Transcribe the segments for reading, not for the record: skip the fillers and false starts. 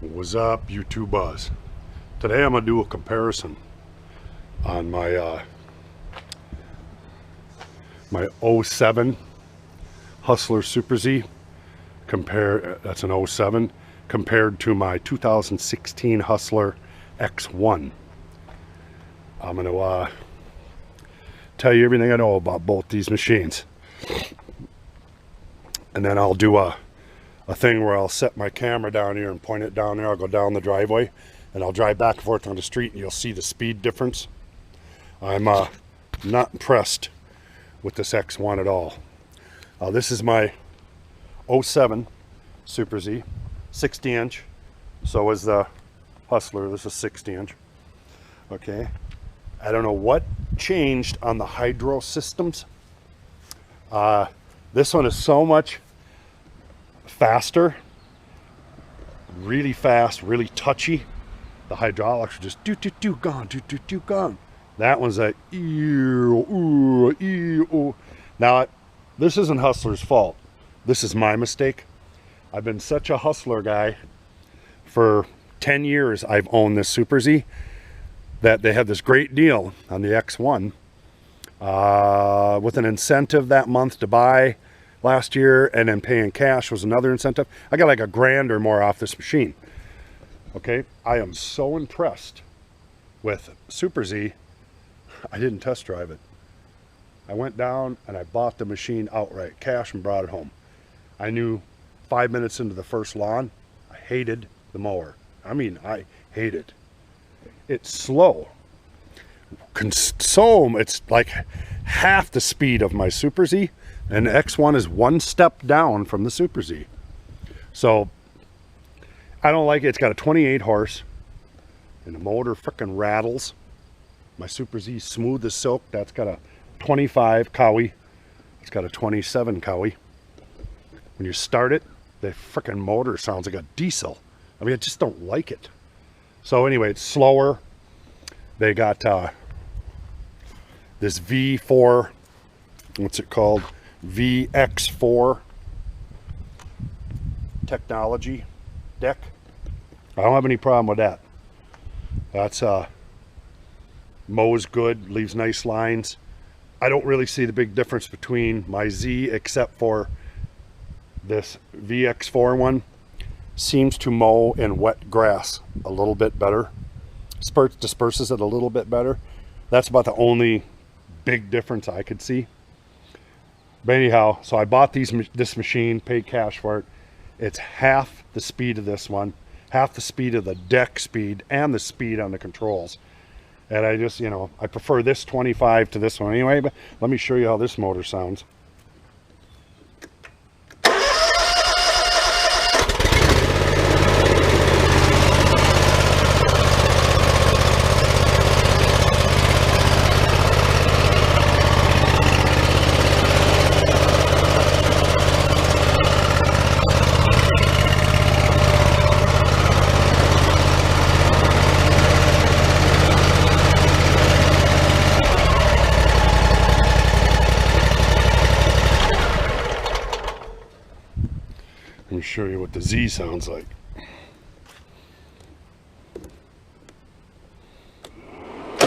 What's up, YouTube Buzz? Today I'm gonna do a comparison on my my '07 Hustler Super Z. That's an '07 compared to my 2016 Hustler X1. I'm gonna tell you everything I know about both these machines, and then I'll do a thing where I'll set my camera down here and point it down there. I'll go down the driveway and I'll drive back and forth on the street and you'll see the speed difference. I'm not impressed with this X1 at all. This is my '07 Super Z, 60 inch. So is the Hustler. This is 60 inch. Okay. I don't know what changed on the hydro systems. This one is so much faster, really fast, really touchy. The hydraulics are just gone. That one's like Now, this isn't Hustler's fault. This is my mistake. I've been such a Hustler guy for 10 years. I've owned this Super Z that they had this great deal on the X1 with an incentive that month to buy last year, and then paying cash was another incentive. I got like $1,000 or more off this machine. Okay, I am so impressed with Super Z. I didn't test drive it. I went down and I bought the machine outright, cash, and brought it home. I knew 5 minutes into the first lawn, I hated the mower. I mean, I hate it. It's slow. It's like half the speed of my Super Z. And the X1 is one step down from the Super Z. So, I don't like it. It's got a 28 horse. And the motor frickin' rattles. My Super Z smooth as silk. That's got a 25 Cowie. It's got a 27 Cowie. When you start it, the frickin' motor sounds like a diesel. I mean, I just don't like it. So anyway, it's slower. They got this V4. What's it called? VX4 technology deck. I don't have any problem with that. That's mows good, leaves nice lines. I don't really see the big difference between my Z, except for this VX4 one seems to mow in wet grass a little bit better. Disperses it a little bit better. That's about the only big difference I could see. But anyhow, so I bought this machine, paid cash for it. It's half the speed of this one, half the speed of the deck speed, and the speed on the controls. And I just, I prefer this 25 to this one anyway, but let me show you how this motor sounds. Let me show you what the Z sounds like. A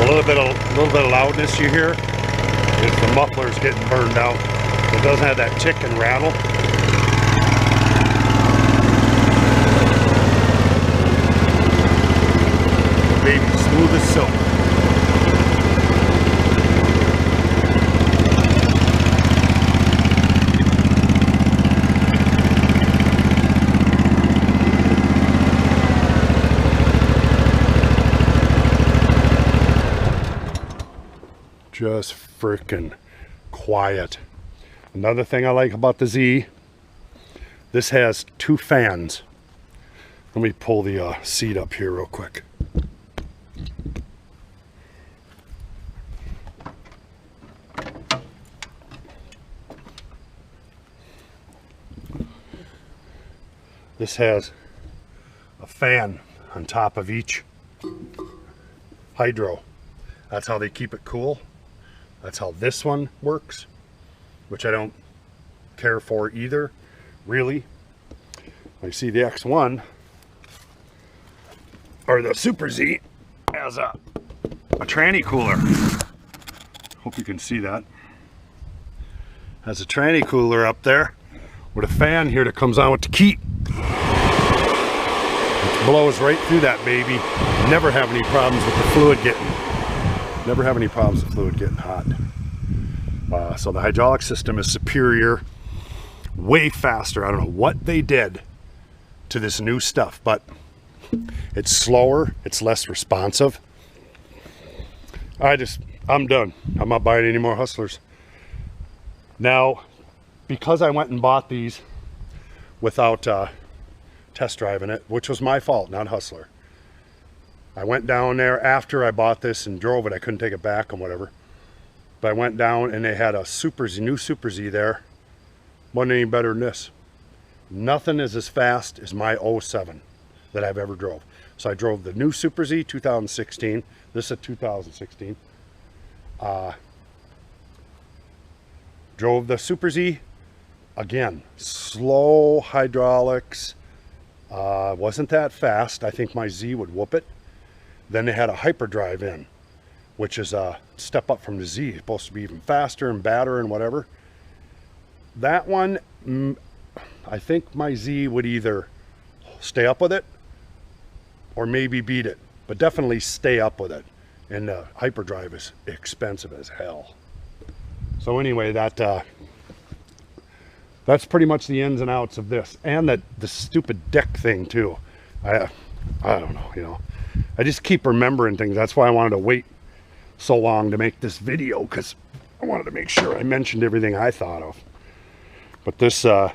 little bit of loudness you hear is the muffler's getting burned out. It doesn't have that tick and rattle. Baby, smooth as silk. Just freaking quiet. Another thing I like about the Z, this has 2 fans. Let me pull the seat up here real quick. This has a fan on top of each hydro. That's how they keep it cool. That's how this one works. which I don't care for either, really. I see the X1 or the Super Z has a tranny cooler. Hope you can see that. Has a tranny cooler up there with a fan here that comes on with the key. It blows right through that baby. Never have any problems with the fluid getting hot. So the hydraulic system is superior, way faster. I don't know what they did to this new stuff, but it's slower, it's less responsive. I'm done. I'm not buying any more Hustlers. Now, because I went and bought these without test driving it, which was my fault, not Hustler. I went down there after I bought this and drove it. I couldn't take it back and whatever. But I went down and they had a Super Z, new Super Z there. Wasn't any better than this. Nothing is as fast as my 07 that I've ever drove. So I drove the new Super Z 2016. This is a 2016. Drove the Super Z again. Slow hydraulics. Wasn't that fast. I think my Z would whoop it. Then they had a hyperdrive in, which is a step up from the Z. It's supposed to be even faster and badder and whatever. That one, I think my Z would either stay up with it or maybe beat it, but definitely stay up with it. And the hyperdrive is expensive as hell. So anyway, that's pretty much the ins and outs of this, and the stupid deck thing too. I don't know, you know. I just keep remembering things. That's why I wanted to wait so long to make this video, because I wanted to make sure I mentioned everything I thought of. But this, see,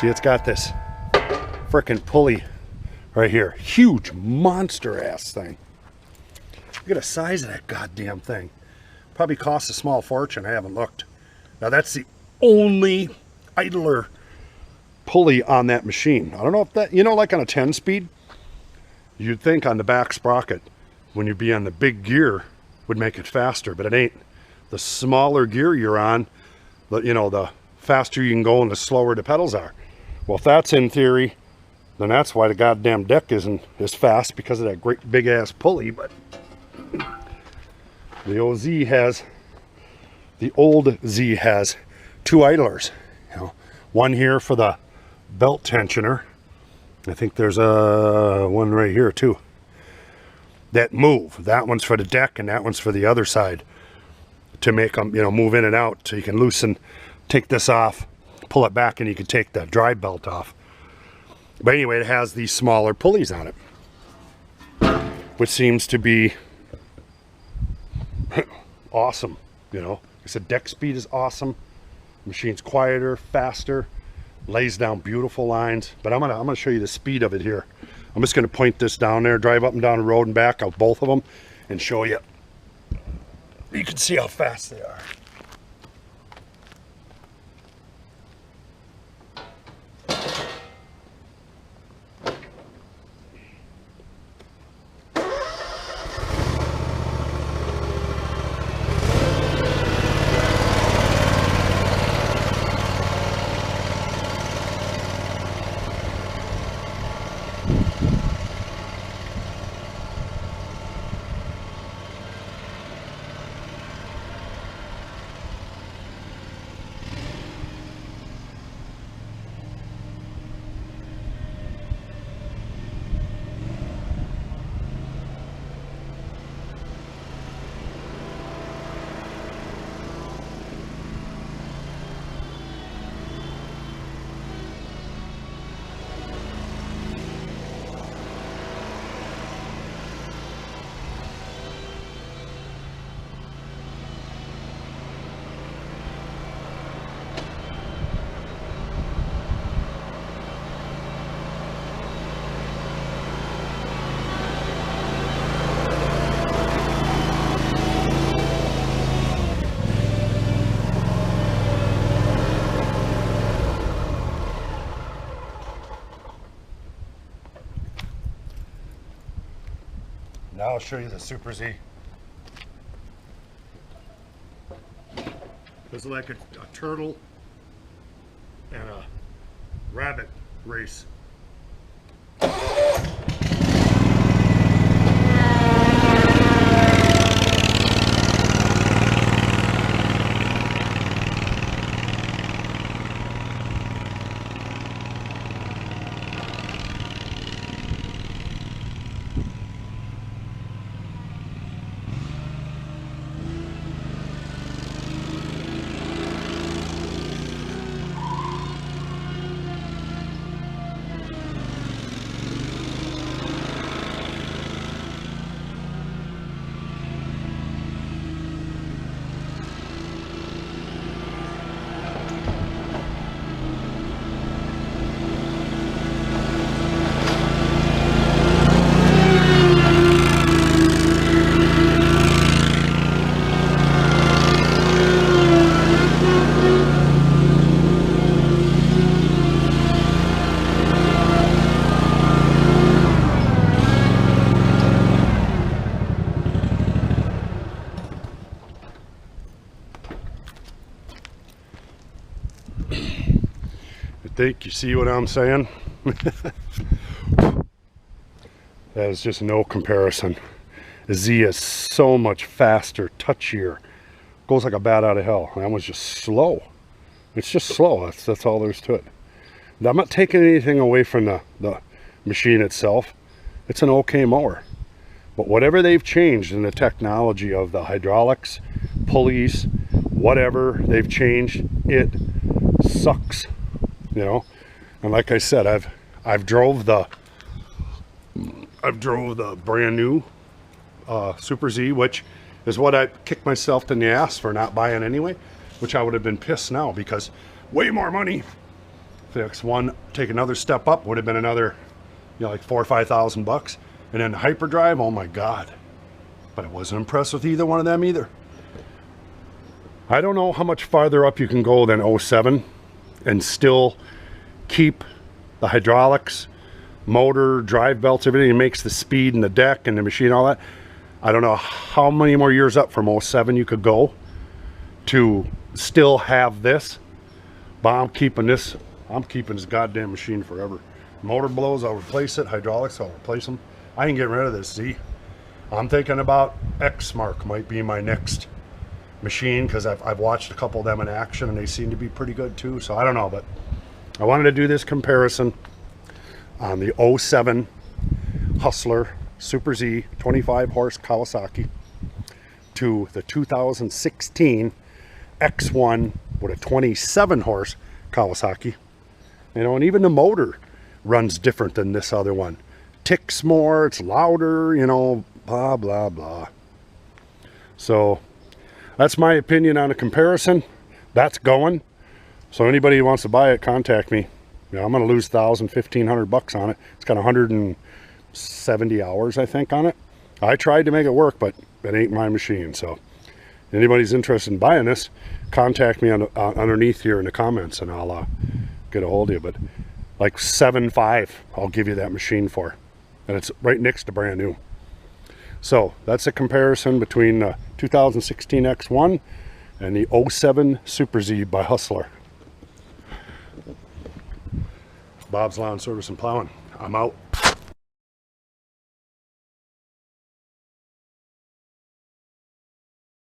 it's got this frickin' pulley right here. Huge monster ass thing. Look at the size of that goddamn thing. Probably costs a small fortune. I haven't looked. Now that's the only idler pulley on that machine. I don't know if that, you know, like on a 10-speed, you'd think on the back sprocket, when you'd be on the big gear, would make it faster, but it ain't. The smaller gear you're on, you know, the faster you can go and the slower the pedals are. Well, if that's in theory, then that's why the goddamn deck isn't as fast, because of that great big ass pulley. But the old Z has two idlers, you know, one here for the belt tensioner. I think there's one right here too that move. That one's for the deck and that one's for the other side to make them, you know, move in and out. So you can loosen, take this off, pull it back, and you can take the drive belt off. But anyway, it has these smaller pulleys on it, which seems to be awesome. You know, I said deck speed is awesome. Machine's quieter, faster, lays down beautiful lines. But I'm gonna show you the speed of it here. I'm just gonna point this down there, drive up and down the road and back of both of them, and show you. You can see how fast they are. Now I'll show you the Super Z. It's like a turtle and a rabbit race. Think you see what I'm saying? That is just no comparison. The Z is so much faster, touchier, goes like a bat out of hell. That one's just slow. It's just slow. That's all there's to it. I'm not taking anything away from the machine itself. It's an okay mower, but whatever they've changed in the technology of the hydraulics, pulleys, whatever they've changed, it sucks. You know, and like I said, I've drove the brand new Super Z, which is what I kicked myself in the ass for not buying anyway, which I would have been pissed now, because way more money. The X1 take another step up would have been another, you know, like $4,000 or $5,000, and then the hyperdrive, oh my god. But I wasn't impressed with either one of them either. I don't know how much farther up you can go than 07 and still keep the hydraulics, motor, drive belts, everything makes the speed and the deck and the machine, all that. I don't know how many more years up from 07 you could go to still have this, but I'm keeping this goddamn machine forever. Motor blows, I'll replace it. Hydraulics, I'll replace them. I ain't getting rid of this Z. I'm thinking about X Mark might be my next machine, because I've watched a couple of them in action and they seem to be pretty good too. So I don't know, but I wanted to do this comparison on the 07 Hustler Super Z 25 horse Kawasaki to the 2016 X1 with a 27 horse Kawasaki. You know, and even the motor runs different than this other one. Ticks more, it's louder, you know, blah blah blah. So that's my opinion on a comparison. That's going. So anybody who wants to buy it, contact me. You know, I'm going to lose $1,500 on it. It's got 170 hours, I think, on it. I tried to make it work, but it ain't my machine. So anybody's interested in buying this, contact me on underneath here in the comments, and I'll get a hold of you. But like $7,500, I'll give you that machine for, and it's right next to brand new. So that's a comparison between the 2016 X1 and the 07 Super Z by Hustler. Bob's Lawn Service and Plowing. I'm out.